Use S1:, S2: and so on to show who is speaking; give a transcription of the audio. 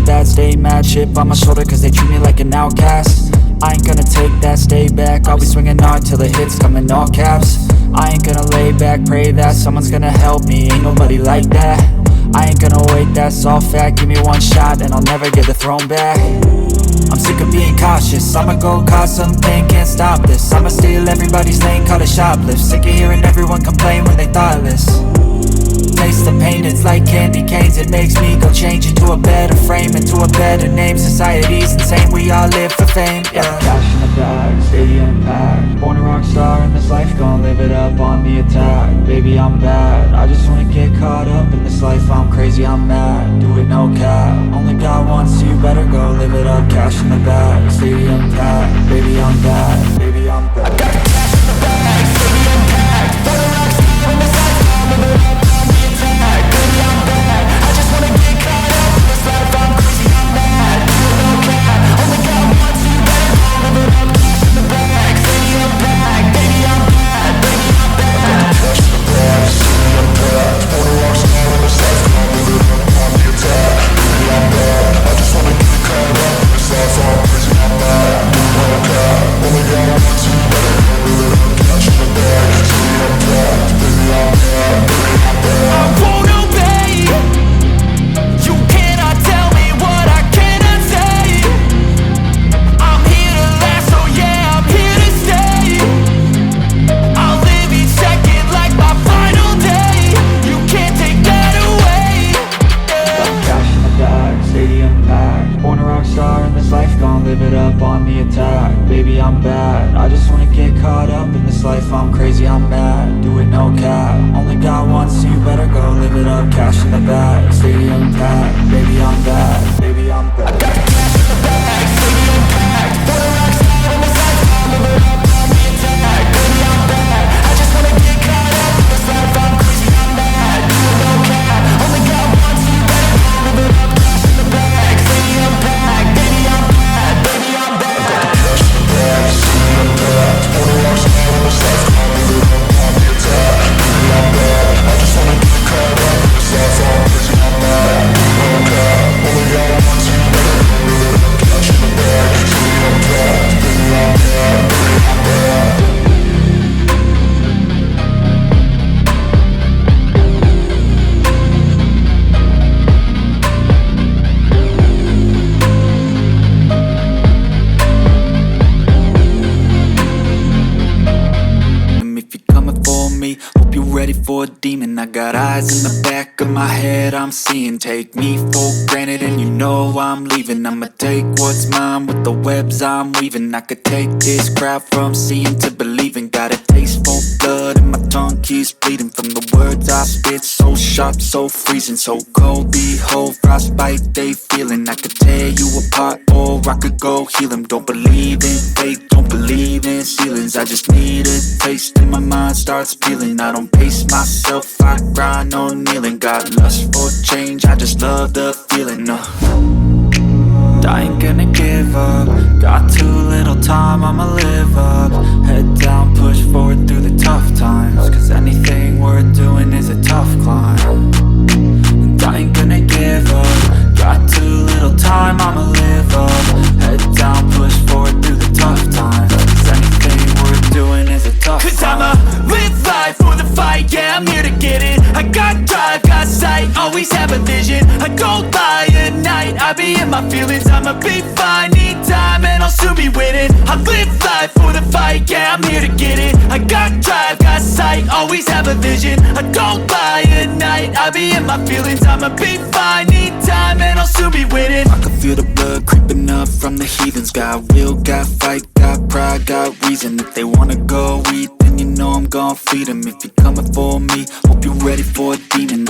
S1: bad, stay mad. Chip on my shoulder cause they treat me like an outcast. I ain't gonna take that, stay back. I'll be swinging hard till the hits come in all caps. I ain't gonna lay back, pray that someone's gonna help me. Ain't nobody like that. I ain't gonna wait, that's all fact. Give me one shot and I'll never get the throne back. I'm sick of being cautious. I'ma go cause something, can't stop this. I'ma steal everybody's lane, call it shoplift. Sick of hearing everyone complain when they thoughtless. Taste the pain, it's like candy canes. It makes me go change into a better frame, into a better name. Society's insane, we all live for fame, yeah. Cash in the bag, stadium packed. Born a rock star in this life, gon' live it up on the attack. Baby, I'm bad, I just wanna get caught up in this life. I'm crazy, I'm mad, do it no cap. Only got one, so you better go live it up. Cash in the bag, stadium packed. Baby, I'm bad, baby, I'm bad. I got the cash in the bag, stadium packed. Born a rock star in this life, gon' live it up. Baby, I'm bad, I just wanna get caught up in this life. I'm crazy, I'm mad, do it no cap. Only got one, so you better go live it up. Cash in the bag, stadium packed. Baby, I'm bad, baby, I'm bad. Cash in the bag, stadium packed. Born a rock star in this life, gon' live it up on the attack. Baby, I'm bad, I just wanna get caught up in this life. I'm crazy, I'm mad, do it no cap. Only got one, so you better go live it up. Cash in the bag, stadium packed. Baby, I'm bad, baby, I'm bad. I won't obey. You cannot tell me what I cannot say. I'm here to last, so yeah, I'm here to stay. I'll live each second like my final day. You can't take that away, yeah. Cash in the bag, stadium packed. Born a rock star in this life, gon' live it up on the attack. Baby, I'm bad, I just wanna get caught up in this life. I'm crazy, I'm mad, do it no cap. Only got one, so you better go live it up. Cash in the bag, stadium packed. Baby, I'm bad, baby, I'm bad. I got the cash in the bag, stadium packed. Born a rock star in this life, gon' live it up on the attack. Baby, I'm bad, I just wanna get caught up in this life. I'm crazy, I'm mad, do it no cap. Only got one, so you better go live it up. Cash in the bag, stadium packed. Baby, I'm bad, baby, I'm bad. I got the cash in the bag, stadium packed. Born a rock star in this life, gon' live it up on the attack. Baby, I'm bad, I just wanna get caught up in this life. I'm crazy, I'm mad, do it no cap. Only got one, so you better go live it up. Cash in the bag, stadium packed. Baby, I'm bad, baby, I'm bad. If you're coming for me, hope you're ready for a demon. I got eyes in the back of my head, I'm seeing. Take me for granted and you know I'm leaving. I'ma take what's mine with the webs I'm weaving. I could take this crowd from seeing to believing. Got a taste for blood and my tongue keeps bleeding. From the words I spit, so sharp, so freezing. So cold, behold, frostbite they feeling. I could tear you apart or I could go heal them. Don't believe in fate, don't believe in ceilings. I just need a taste and my mind starts peeling. I don't pace myself, I grind on kneeling. Got lust for change, I just love the feeling. I ain't gonna give up. Got too little time, I'ma live up. Head down, push forward through the tough times. Cause anything worth doing is a tough climb. And I ain't gonna give up. Got too little time, I'ma live up. Head down, push forward through the tough times. Cause anything worth doing is a tough climb. Cause I'ma live life for the fight, yeah, I'm here to get it. I got drive, got sight, always have a vision. I don't lie at night, I be in my feelings. I'ma be fine, need time and I'll soon be winning. I live life for the fight, yeah, I'm here to get it. I got drive, got sight, always have a vision. I don't lie at night, I be in my feelings. I'ma be fine, need time and I'll soon be winning. I can feel the blood creeping up from the heathens. Got will, got fight, got pride, got reason. If they wanna go eat, then you know I'm gon' feed them. If you're coming for me, hope you're ready for a demon.